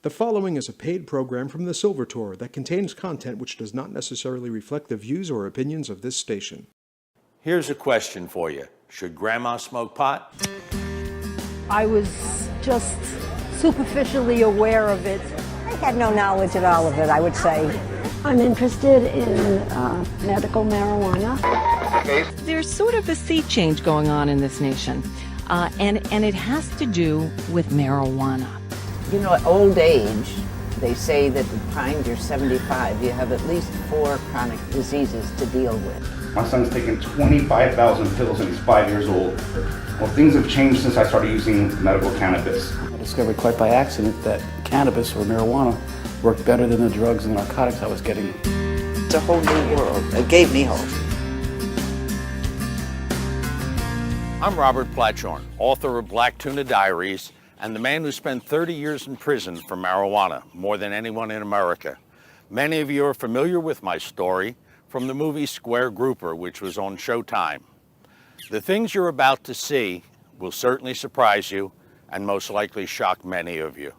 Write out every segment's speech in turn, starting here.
The following is a paid program from the Silver Tour that contains content which does not necessarily reflect the views or opinions of this station. Here's a question for you. Should Grandma smoke pot? I was just superficially aware of it. I had no knowledge at all of it, I would say. I'm interested in medical marijuana. There's sort of a sea change going on in this nation, and it has to do with marijuana. You know, at old age, they say that by the time you're 75, you have at least 4 chronic diseases to deal with. My son's taken 25,000 pills and he's 5 years old. Well, things have changed since I started using medical cannabis. I discovered quite by accident that cannabis or marijuana worked better than the drugs and narcotics I was getting. It's a whole new world. It gave me hope. I'm Robert Platshorn, author of Black Tuna Diaries, and the man who spent 30 years in prison for marijuana, more than anyone in America. Many of you are familiar with my story from the movie Square Grouper, which was on Showtime. The things you're about to see will certainly surprise you and most likely shock many of you.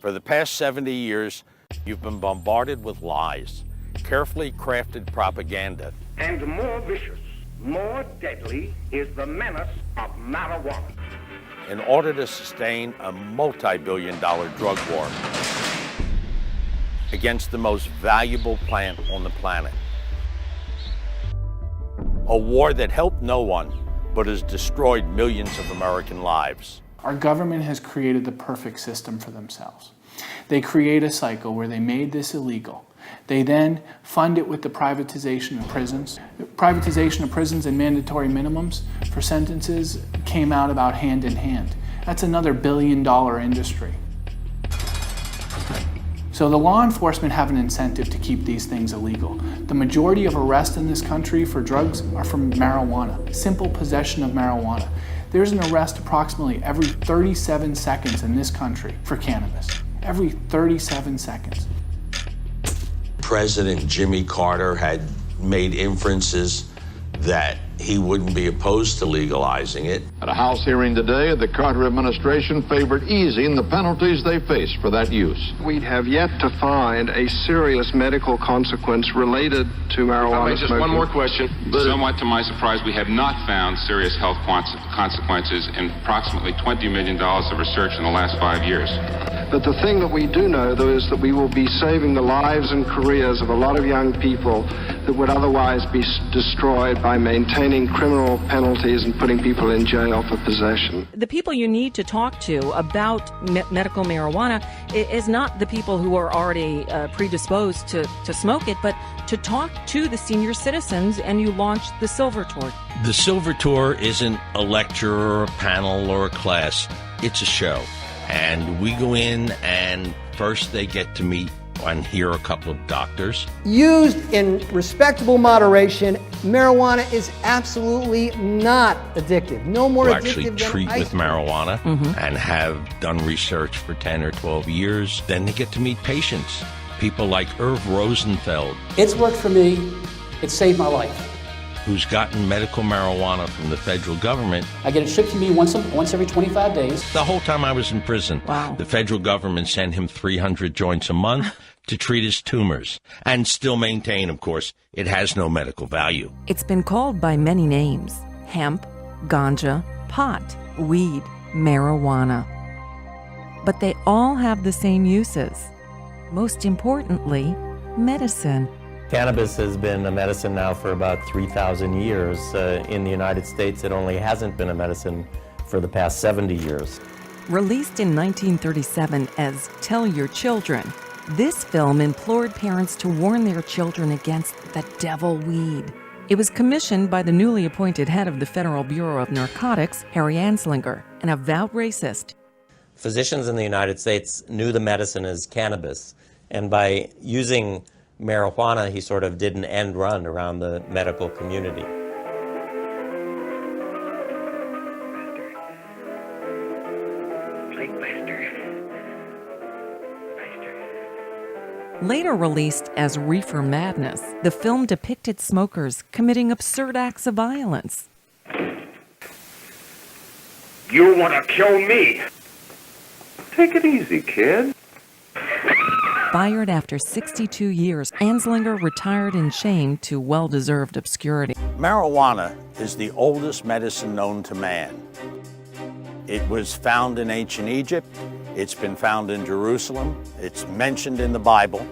For the past 70 years, you've been bombarded with lies, carefully crafted propaganda. And more vicious, more deadly is the menace of marijuana. In order to sustain a multi-billion-dollar drug war against the most valuable plant on the planet. A war that helped no one, but has destroyed millions of American lives. Our government has created the perfect system for themselves. They create a cycle where they made this illegal. They then fund it with the privatization of prisons. Privatization of prisons and mandatory minimums for sentences came out about hand in hand. That's another billion-dollar industry. So the law enforcement have an incentive to keep these things illegal. The majority of arrests in this country for drugs are from marijuana, simple possession of marijuana. There's an arrest approximately every 37 seconds in this country for cannabis. Every 37 seconds. President Jimmy Carter had made inferences that he wouldn't be opposed to legalizing it. At a House hearing today, the Carter administration favored easing the penalties they face for that use. We have yet to find a serious medical consequence related to marijuana just smoking. One more question. Somewhat to my surprise, we have not found serious health consequences in approximately $20 million of research in the last 5 years. But the thing that we do know, though, is that we will be saving the lives and careers of a lot of young people that would otherwise be destroyed by maintaining criminal penalties and putting people in jail for possession. The people you need to talk to about medical marijuana is not the people who are already predisposed to smoke it, but to talk to the senior citizens, and you launched the Silver Tour. The Silver Tour isn't a lecture or a panel or a class. It's a show. And we go in, and first they get to meet and hear a couple of doctors. Used in respectable moderation, marijuana is absolutely not addictive. No more who addictive actually than treat ice with cream. marijuana and have done research for 10 or 12 years. Then they get to meet patients, people like Irv Rosenfeld. It's worked for me. It saved my life. Who's gotten medical marijuana from the federal government. I get it shipped to me once every 25 days. The whole time I was in prison. Wow. The federal government sent him 300 joints a month to treat his tumors and still maintain, of course, it has no medical value. It's been called by many names: hemp, ganja, pot, weed, marijuana. But they all have the same uses. Most importantly, medicine. Cannabis has been a medicine now for about 3,000 years. In the United States, it only hasn't been a medicine for the past 70 years. Released in 1937 as Tell Your Children, this film implored parents to warn their children against the devil weed. It was commissioned by the newly appointed head of the Federal Bureau of Narcotics, Harry Anslinger, an avowed racist. Physicians in the United States knew the medicine as cannabis, and by using marijuana, he sort of did an end run around the medical community. Later released as Reefer Madness, the film depicted smokers committing absurd acts of violence. You want to kill me? Take it easy, kid. Fired after 62 years, Anslinger retired in shame to well-deserved obscurity. Marijuana is the oldest medicine known to man. It was found in ancient Egypt. It's been found in Jerusalem. It's mentioned in the Bible.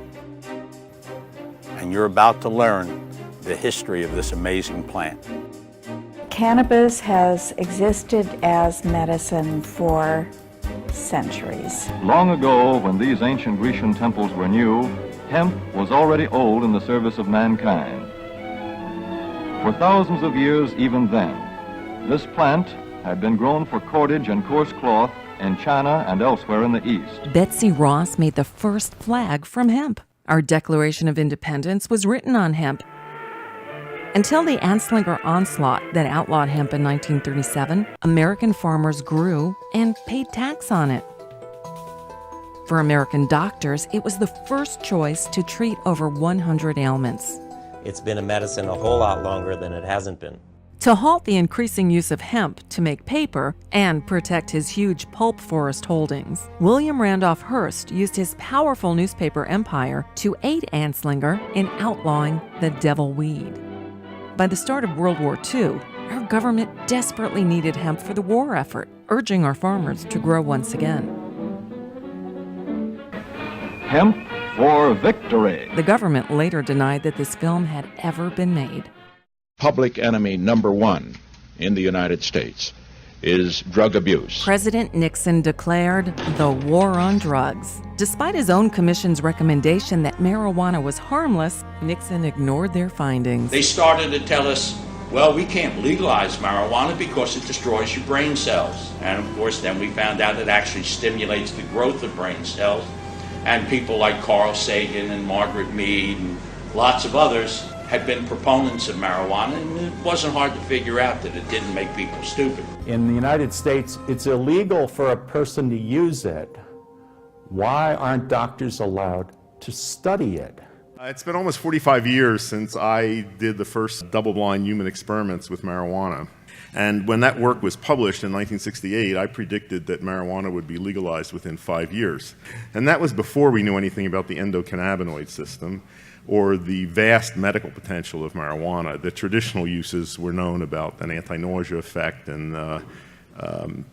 And you're about to learn the history of this amazing plant. Cannabis has existed as medicine for centuries. Long ago, when these ancient Grecian temples were new, hemp was already old in the service of mankind. For thousands of years, even then, this plant had been grown for cordage and coarse cloth in China and elsewhere in the East. Betsy Ross made the first flag from hemp. Our Declaration of Independence was written on hemp. Until the Anslinger onslaught that outlawed hemp in 1937, American farmers grew and paid tax on it. For American doctors, it was the first choice to treat over 100 ailments. It's been a medicine a whole lot longer than it hasn't been. To halt the increasing use of hemp to make paper and protect his huge pulp forest holdings, William Randolph Hearst used his powerful newspaper empire to aid Anslinger in outlawing the devil weed. By the start of World War II, our government desperately needed hemp for the war effort, urging our farmers to grow once again. Hemp for victory. The government later denied that this film had ever been made. Public enemy number one in the United States is drug abuse. President Nixon declared the war on drugs. Despite his own commission's recommendation that marijuana was harmless, Nixon ignored their findings. They started to tell us, well, we can't legalize marijuana because it destroys your brain cells. And of course, then we found out it actually stimulates the growth of brain cells. And people like Carl Sagan and Margaret Mead and lots of others had been proponents of marijuana, and it wasn't hard to figure out that it didn't make people stupid. In the United States, it's illegal for a person to use it. Why aren't doctors allowed to study it? It's been almost 45 years since I did the first double-blind human experiments with marijuana. And when that work was published in 1968, I predicted that marijuana would be legalized within 5 years. And that was before we knew anything about the endocannabinoid system or the vast medical potential of marijuana. The traditional uses were known about an anti-nausea effect and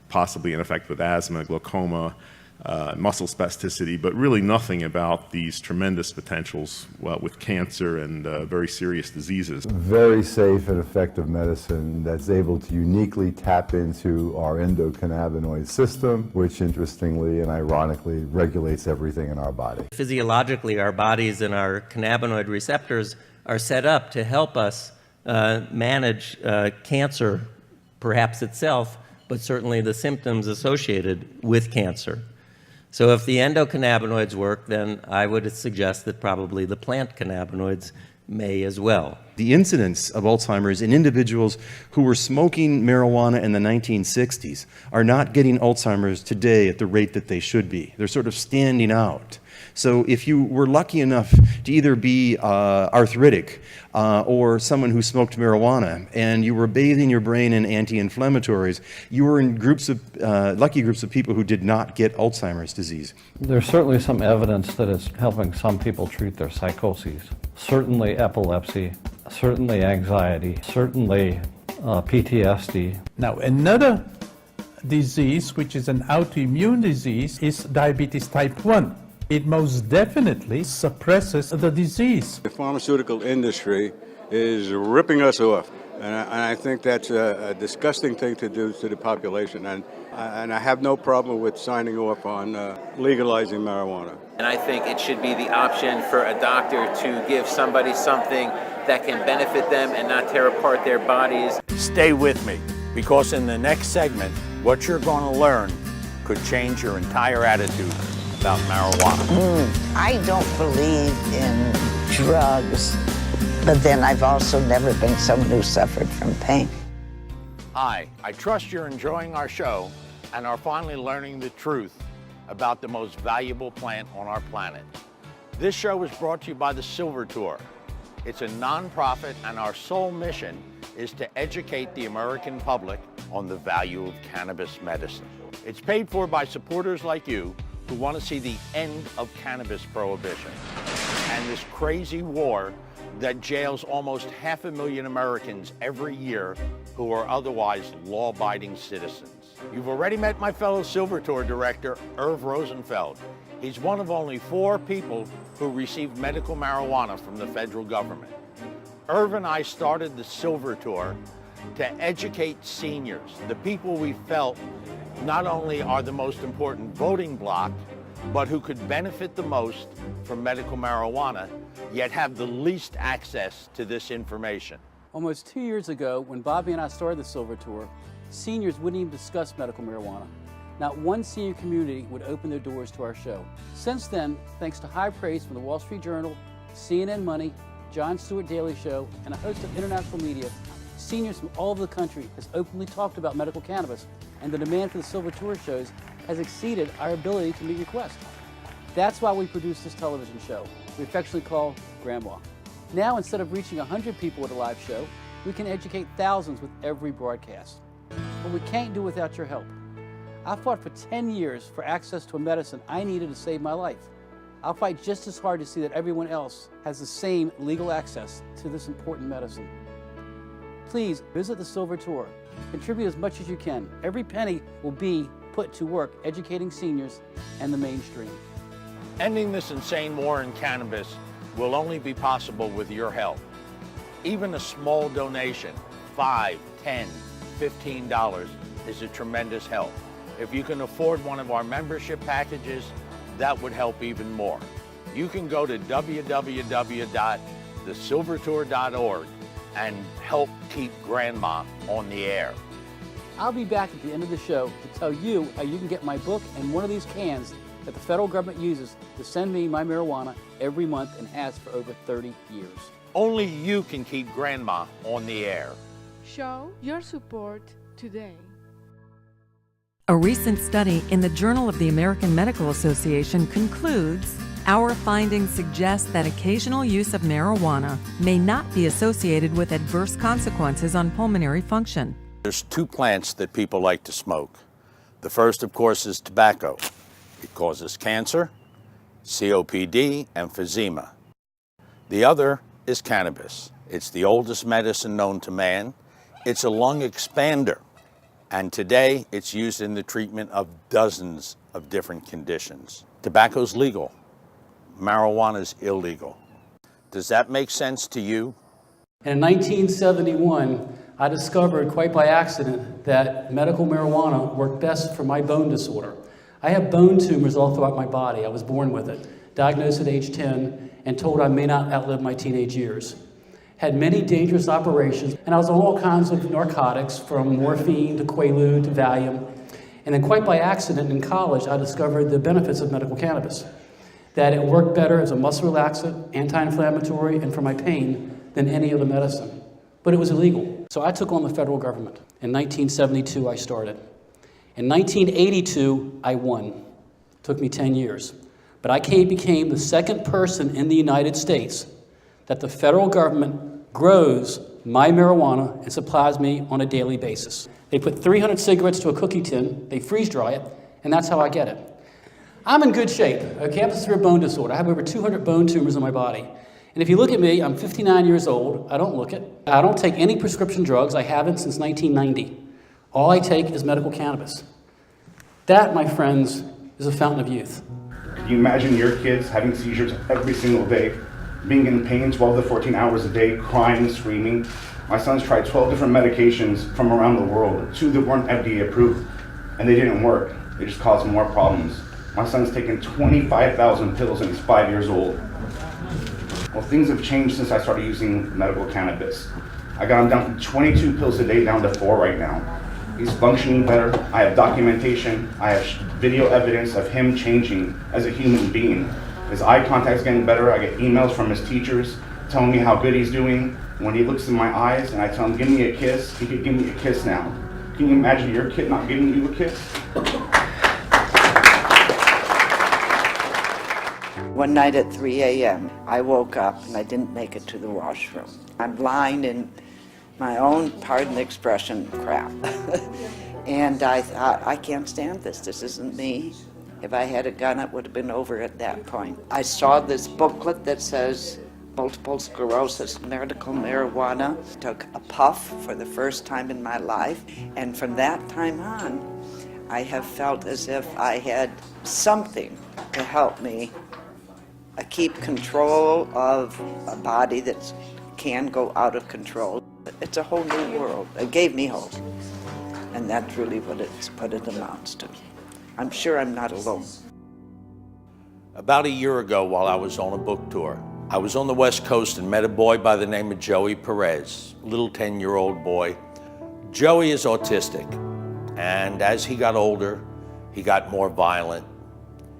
possibly an effect with asthma, glaucoma, muscle spasticity, but really nothing about these tremendous potentials with cancer and very serious diseases. Very safe and effective medicine that's able to uniquely tap into our endocannabinoid system, which interestingly and ironically regulates everything in our body. Physiologically, our bodies and our cannabinoid receptors are set up to help us manage cancer, perhaps itself, but certainly the symptoms associated with cancer. So if the endocannabinoids work, then I would suggest that probably the plant cannabinoids may as well. The incidence of Alzheimer's in individuals who were smoking marijuana in the 1960s are not getting Alzheimer's today at the rate that they should be. They're sort of standing out. So if you were lucky enough to either be arthritic or someone who smoked marijuana and you were bathing your brain in anti-inflammatories, you were in groups of, lucky groups of people who did not get Alzheimer's disease. There's certainly some evidence that it's helping some people treat their psychoses. Certainly epilepsy, certainly anxiety, certainly PTSD. Now another disease, which is an autoimmune disease, is diabetes type 1. It most definitely suppresses the disease. The pharmaceutical industry is ripping us off, and I think that's a disgusting thing to do to the population, and I have no problem with signing off on legalizing marijuana. And I think it should be the option for a doctor to give somebody something that can benefit them and not tear apart their bodies. Stay with me, because in the next segment, what you're going to learn could change your entire attitude about marijuana. I don't believe in drugs, but then I've also never been someone who suffered from pain. Hi, I trust you're enjoying our show and are finally learning the truth about the most valuable plant on our planet. This show is brought to you by the Silver Tour. It's a nonprofit, and our sole mission is to educate the American public on the value of cannabis medicine. It's paid for by supporters like you who want to see the end of cannabis prohibition and this crazy war that jails almost 500,000 Americans every year who are otherwise law-abiding citizens. You've already met my fellow Silver Tour director, Irv Rosenfeld. He's one of only 4 people who received medical marijuana from the federal government. Irv and I started the Silver Tour to educate seniors, the people we felt not only are the most important voting bloc, but who could benefit the most from medical marijuana, yet have the least access to this information. Almost 2 years ago, when Bobby and I started the Silver Tour, seniors wouldn't even discuss medical marijuana. Not one senior community would open their doors to our show. Since then, thanks to high praise from the Wall Street Journal, CNN Money, Jon Stewart Daily Show, and a host of international media, seniors from all over the country has openly talked about medical cannabis, and the demand for the Silver Tour shows has exceeded our ability to meet requests. That's why we produce this television show, we affectionately call Grandma. Now, instead of reaching 100 people with a live show, we can educate thousands with every broadcast. But we can't do without your help. I fought for 10 years for access to a medicine I needed to save my life. I'll fight just as hard to see that everyone else has the same legal access to this important medicine. Please visit the Silver Tour. Contribute as much as you can. Every penny will be put to work educating seniors and the mainstream. Ending this insane war in cannabis will only be possible with your help. Even a small donation, $5, $10, $15, is a tremendous help. If you can afford one of our membership packages, that would help even more. You can go to www.thesilvertour.org and help keep Grandma on the air. I'll be back at the end of the show to tell you how you can get my book and one of these cans that the federal government uses to send me my marijuana every month and has for over 30 years. Only you can keep Grandma on the air. Show your support today. A recent study in the Journal of the American Medical Association concludes, our findings suggest that occasional use of marijuana may not be associated with adverse consequences on pulmonary function. There's 2 plants that people like to smoke. The first, of course, is tobacco. It causes cancer, COPD, emphysema. The other is cannabis. It's the oldest medicine known to man. It's a lung expander. And today, it's used in the treatment of dozens of different conditions. Tobacco's legal. Marijuana's illegal. Does that make sense to you? And in 1971, I discovered quite by accident that medical marijuana worked best for my bone disorder. I have bone tumors all throughout my body. I was born with it, diagnosed at age 10, and told I may not outlive my teenage years. Had many dangerous operations, and I was on all kinds of narcotics, from morphine to Quaalude to Valium. And then quite by accident in college, I discovered the benefits of medical cannabis. That it worked better as a muscle relaxant, anti-inflammatory, and for my pain than any other medicine. But it was illegal. So I took on the federal government. In 1972, I started. In 1982, I won. It took me 10 years. But I became the second person in the United States that the federal government grows my marijuana and supplies me on a daily basis. They put 300 cigarettes to a cookie tin, they freeze dry it, and that's how I get it. I'm in good shape, okay? I have a severe bone disorder. I have over 200 bone tumors in my body. And if you look at me, I'm 59 years old. I don't look it. I don't take any prescription drugs. I haven't since 1990. All I take is medical cannabis. That, my friends, is a fountain of youth. Can you imagine your kids having seizures every single day, being in pain 12 to 14 hours a day, crying, screaming? My son's tried 12 different medications from around the world, 2 that weren't FDA approved, and they didn't work. They just caused more problems. My son's taken 25,000 pills and he's 5 years old. Well, things have changed since I started using medical cannabis. I got him down from 22 pills a day down to 4 right now. He's functioning better. I have documentation. I have video evidence of him changing as a human being. His eye contact's getting better. I get emails from his teachers telling me how good he's doing. When he looks in my eyes and I tell him, give me a kiss, he could give me a kiss now. Can you imagine your kid not giving you a kiss? One night at 3 a.m., I woke up and I didn't make it to the washroom. I'm lying in my own, pardon the expression, crap. And I thought, I can't stand this. This isn't me. If I had a gun, it would have been over at that point. I saw this booklet that says multiple sclerosis, medical marijuana. Took a puff for the first time in my life, and from that time on, I have felt as if I had something to help me keep control of a body that can go out of control. It's a whole new world. It gave me hope, and that's really what it amounts to. I'm sure I'm not alone. About a year ago, while I was on a book tour, I was on the West Coast and met a boy by the name of Joey Perez, a little 10-year-old boy. Joey is autistic, and as he got older, he got more violent.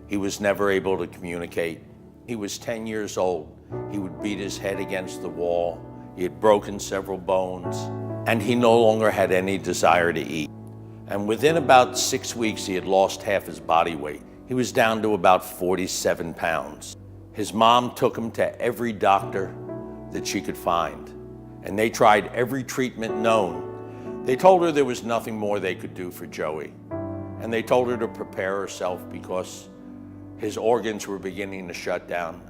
He was never able to communicate. He was 10 years old. He would beat his head against the wall. He had broken several bones, and he no longer had any desire to eat. And within about 6 weeks, he had lost half his body weight. He was down to about 47 pounds. His mom took him to every doctor that she could find, and they tried every treatment known. They told her there was nothing more they could do for Joey, and they told her to prepare herself because his organs were beginning to shut down,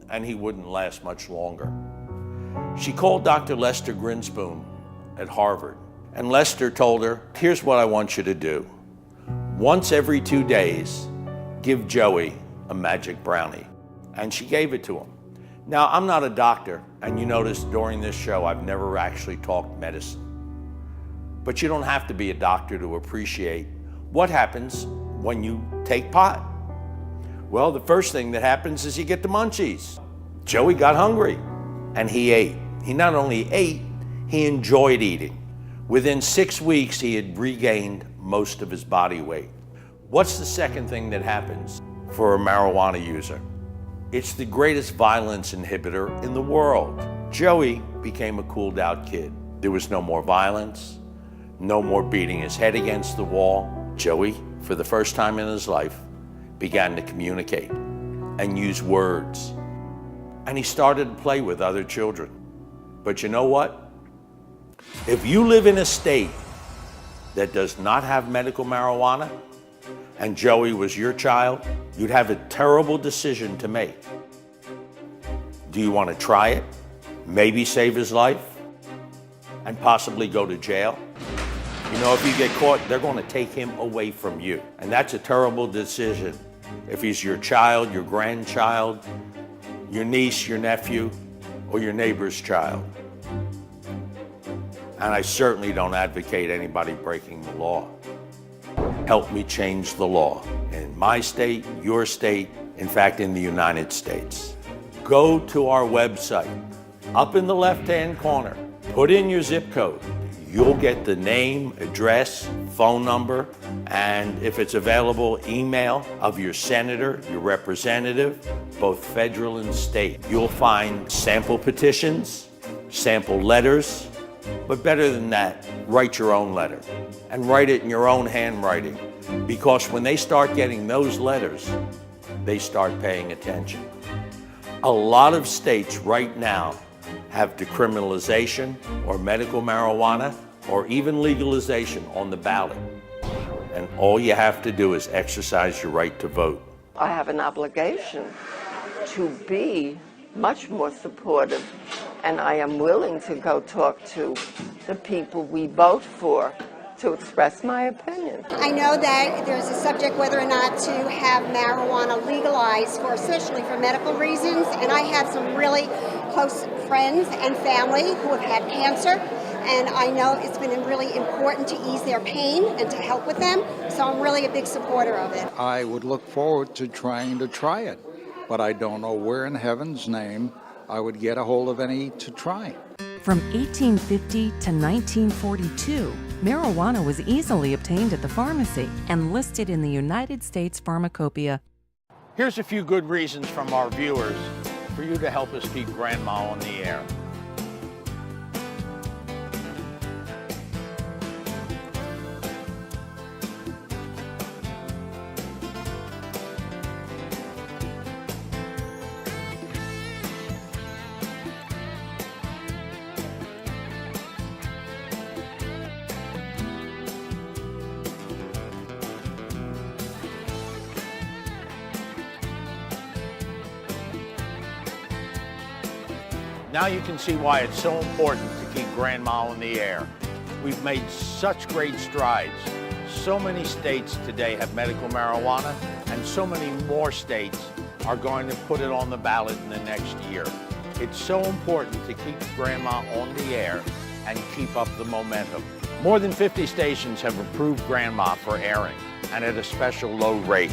and he wouldn't last much longer. She called Dr. Lester Grinspoon at Harvard, and Lester told her, here's what I want you to do. Once every 2 days, give Joey a magic brownie. And she gave it to him. Now, I'm not a doctor, and you notice during this show, I've never actually talked medicine. But you don't have to be a doctor to appreciate what happens when you take pot. Well, the first thing that happens is you get the munchies. Joey got hungry, and he ate. He not only ate, he enjoyed eating. Within 6 weeks, he had regained most of his body weight. What's the second thing that happens for a marijuana user? It's the greatest violence inhibitor in the world. Joey became a cooled out kid. There was no more violence, no more beating his head against the wall. Joey, for the first time in his life, began to communicate and use words. And he started to play with other children. But you know what? If you live in a state that does not have medical marijuana, and Joey was your child, you'd have a terrible decision to make. Do you want to try it? Maybe save his life? And possibly go to jail? You know, if you get caught, they're going to take him away from you. And that's a terrible decision. If he's your child, your grandchild, your niece, your nephew, or your neighbor's child. And I certainly don't advocate anybody breaking the law. Help me change the law in my state, your state, in fact, in the United States. Go to our website. Up in the left-hand corner, put in your zip code. You'll get the name, address, phone number, and if it's available, email of your senator, your representative, both federal and state. You'll find sample petitions, sample letters, but better than that, write your own letter and write it in your own handwriting, because when they start getting those letters, they start paying attention. A lot of states right now have decriminalization or medical marijuana or even legalization on the ballot. And all you have to do is exercise your right to vote. I have an obligation to be much more supportive, and I am willing to go talk to the people we vote for to express my opinion. I know that there's a subject whether or not to have marijuana legalized, especially for medical reasons, and I have some really close friends and family who have had cancer, and I know it's been really important to ease their pain and to help with them, so I'm really a big supporter of it. I would look forward to trying to try it, but I don't know where in heaven's name I would get a hold of any to try. From 1850 to 1942, marijuana was easily obtained at the pharmacy and listed in the United States Pharmacopoeia. Here's a few good reasons from our viewers for you to help us keep Grandma on the air. Now you can see why it's so important to keep Grandma on the air. We've made such great strides. So many states today have medical marijuana, and so many more states are going to put it on the ballot in the next year. It's so important to keep Grandma on the air and keep up the momentum. More than 50 stations have approved Grandma for airing, and at a special low rate.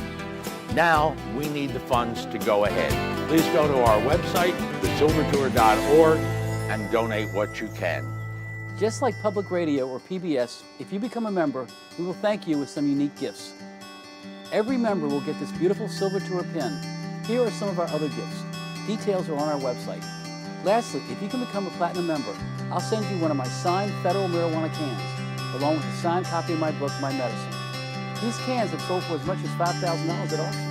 Now, we need the funds to go ahead. Please go to our website, thesilvertour.org, and donate what you can. Just like public radio or PBS, if you become a member, we will thank you with some unique gifts. Every member will get this beautiful Silver Tour pin. Here are some of our other gifts. Details are on our website. Lastly, if you can become a platinum member, I'll send you one of my signed federal marijuana cans, along with a signed copy of my book, My Medicine. These cans have sold for as much as $5,000 at auction.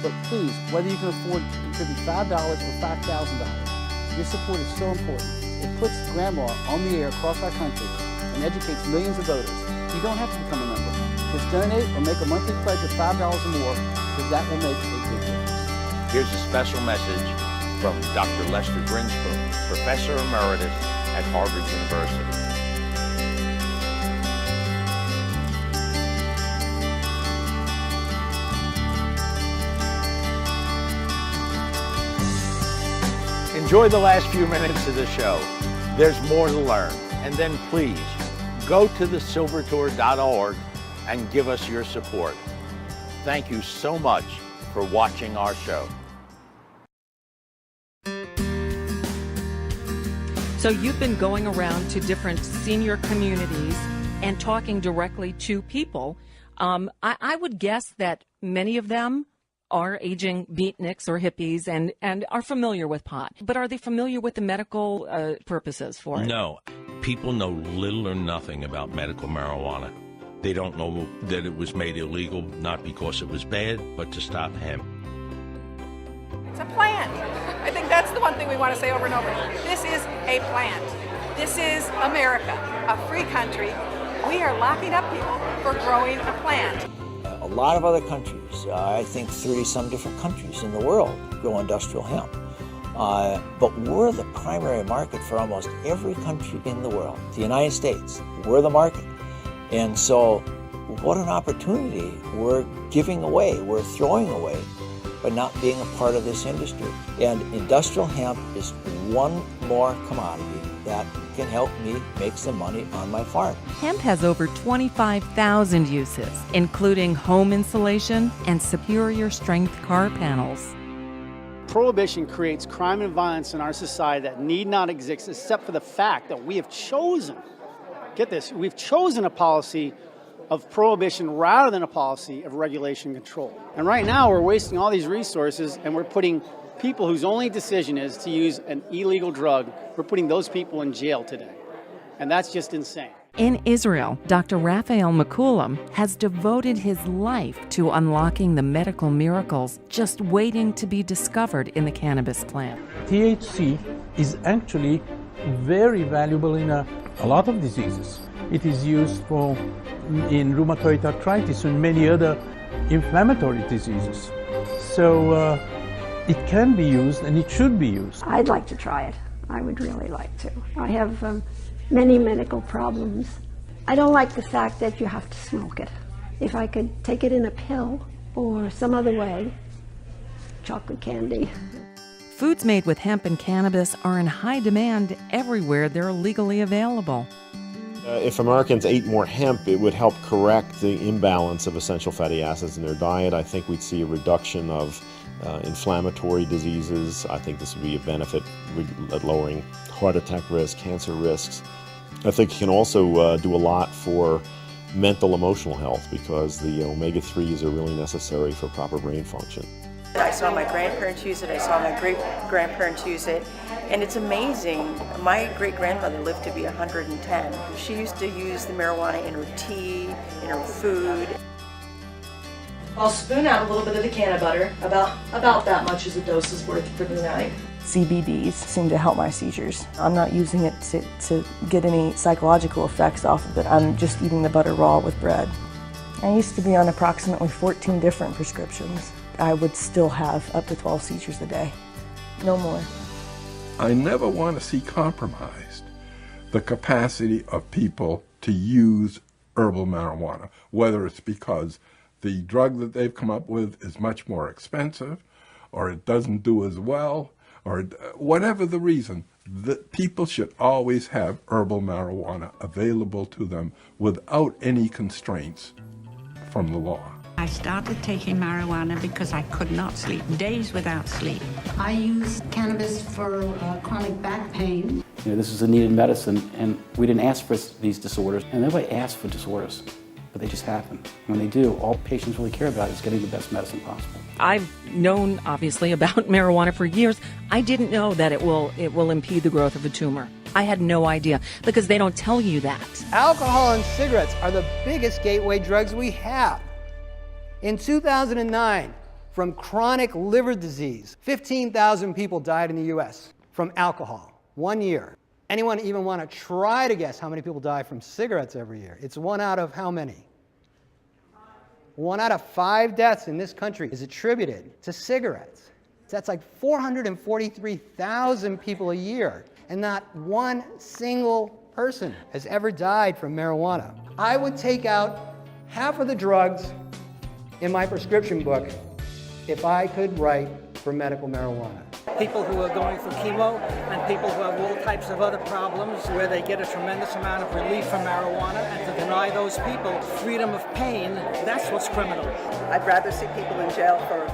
But please, whether you can afford to contribute $5 or $5,000, your support is so important. It puts Grandma on the air across our country and educates millions of voters. You don't have to become a member. Just donate or make a monthly pledge of $5 or more, because that will make a big difference. Here's a special message from Dr. Lester Grinspoon, Professor Emeritus at Harvard University. Enjoy the last few minutes of the show. There's more to learn. And then please, go to thesilvertour.org and give us your support. Thank you so much for watching our show. So you've been going around to different senior communities and talking directly to people. I would guess that many of them are aging beatniks or hippies and are familiar with pot. But are they familiar with the medical purposes for it? No. People know little or nothing about medical marijuana. They don't know that it was made illegal, not because it was bad, but to stop hemp. It's a plant. I think that's the one thing we want to say over and over. This is a plant. This is America, a free country. We are locking up people for growing a plant. A lot of other countries, I think 30-some different countries in the world grow industrial hemp. But we're the primary market for almost every country in the world. The United States, we're the market. And so what an opportunity we're giving away, we're throwing away by not being a part of this industry. And industrial hemp is one more commodity that can help me make some money on my farm. Hemp has over 25,000 uses, including home insulation and superior strength car panels. Prohibition creates crime and violence in our society that need not exist except for the fact that we have chosen, get this, we've chosen a policy of prohibition rather than a policy of regulation and control. And right now we're wasting all these resources and we're putting people whose only decision is to use an illegal drug, we're putting those people in jail today. And that's just insane. In Israel, Dr. Raphael McCoolum has devoted his life to unlocking the medical miracles just waiting to be discovered in the cannabis plant. THC is actually very valuable in a lot of diseases. It is used in rheumatoid arthritis and many other inflammatory diseases. So it can be used and it should be used. I'd like to try it. I would really like to. I have many medical problems. I don't like the fact that you have to smoke it. If I could take it in a pill or some other way, chocolate candy. Foods made with hemp and cannabis are in high demand everywhere they're legally available. If Americans ate more hemp, it would help correct the imbalance of essential fatty acids in their diet. I think we'd see a reduction of inflammatory diseases. I think this would be a benefit at lowering heart attack risk, cancer risks. I think it can also do a lot for mental emotional health because the omega-3s are really necessary for proper brain function. I saw my grandparents use it, I saw my great-grandparents use it, and it's amazing. My great-grandmother lived to be 110. She used to use the marijuana in her tea, in her food. I'll spoon out a little bit of the can of butter, about that much as a dose is worth for the night. CBDs seem to help my seizures. I'm not using it to get any psychological effects off of it. I'm just eating the butter raw with bread. I used to be on approximately 14 different prescriptions. I would still have up to 12 seizures a day. No more. I never want to see compromised the capacity of people to use herbal marijuana, whether it's because the drug that they've come up with is much more expensive, or it doesn't do as well, or whatever the reason. That people should always have herbal marijuana available to them without any constraints from the law. I started taking marijuana because I could not sleep, days without sleep. I use cannabis for chronic back pain. You know, this is a needed medicine, and we didn't ask for these disorders, and nobody asked for disorders, but they just happen. When they do, all patients really care about is getting the best medicine possible. I've known, obviously, about marijuana for years. I didn't know that it will impede the growth of a tumor. I had no idea, because they don't tell you that. Alcohol and cigarettes are the biggest gateway drugs we have. In 2009, from chronic liver disease, 15,000 people died in the U.S. from alcohol, 1 year. Anyone even want to try to guess how many people die from cigarettes every year? It's 1 out of how many? 1 out of 5 deaths in this country is attributed to cigarettes. That's like 443,000 people a year, and not one single person has ever died from marijuana. I would take out half of the drugs in my prescription book if I could write for medical marijuana. People who are going through chemo and people who have all types of other problems where they get a tremendous amount of relief from marijuana, and to deny those people freedom of pain, that's what's criminal. I'd rather see people in jail for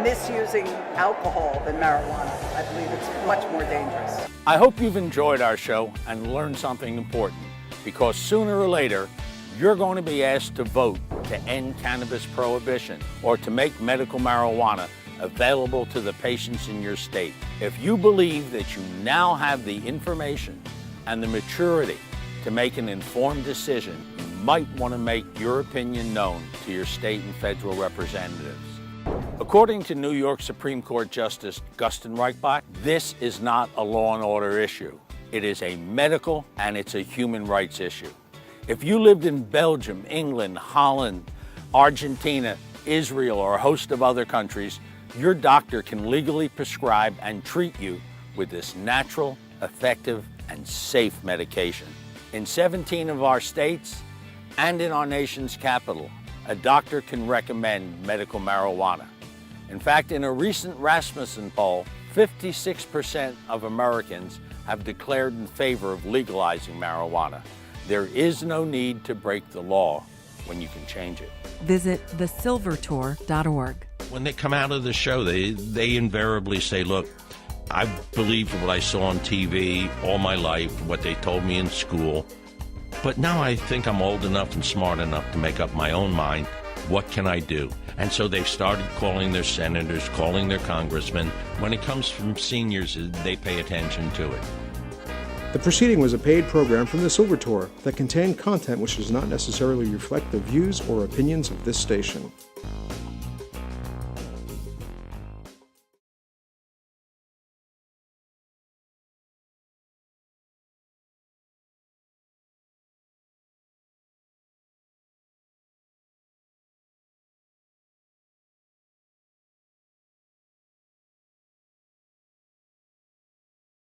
misusing alcohol than marijuana. I believe it's much more dangerous. I hope you've enjoyed our show and learned something important, because sooner or later, you're going to be asked to vote to end cannabis prohibition or to make medical marijuana available to the patients in your state. If you believe that you now have the information and the maturity to make an informed decision, you might want to make your opinion known to your state and federal representatives. According to New York Supreme Court Justice Gustin Reichbach, this is not a law and order issue. It is a medical and it's a human rights issue. If you lived in Belgium, England, Holland, Argentina, Israel, or a host of other countries, your doctor can legally prescribe and treat you with this natural, effective, and safe medication. In 17 of our states and in our nation's capital, a doctor can recommend medical marijuana. In fact, in a recent Rasmussen poll, 56% of Americans have declared in favor of legalizing marijuana. There is no need to break the law when you can change it. Visit thesilvertour.org. When they come out of the show, they invariably say, look, I've believed what I saw on TV all my life, what they told me in school, but now I think I'm old enough and smart enough to make up my own mind. What can I do? And so they've started calling their senators, calling their congressmen. When it comes from seniors, they pay attention to it. The proceeding was a paid program from the Silver Tour that contained content which does not necessarily reflect the views or opinions of this station.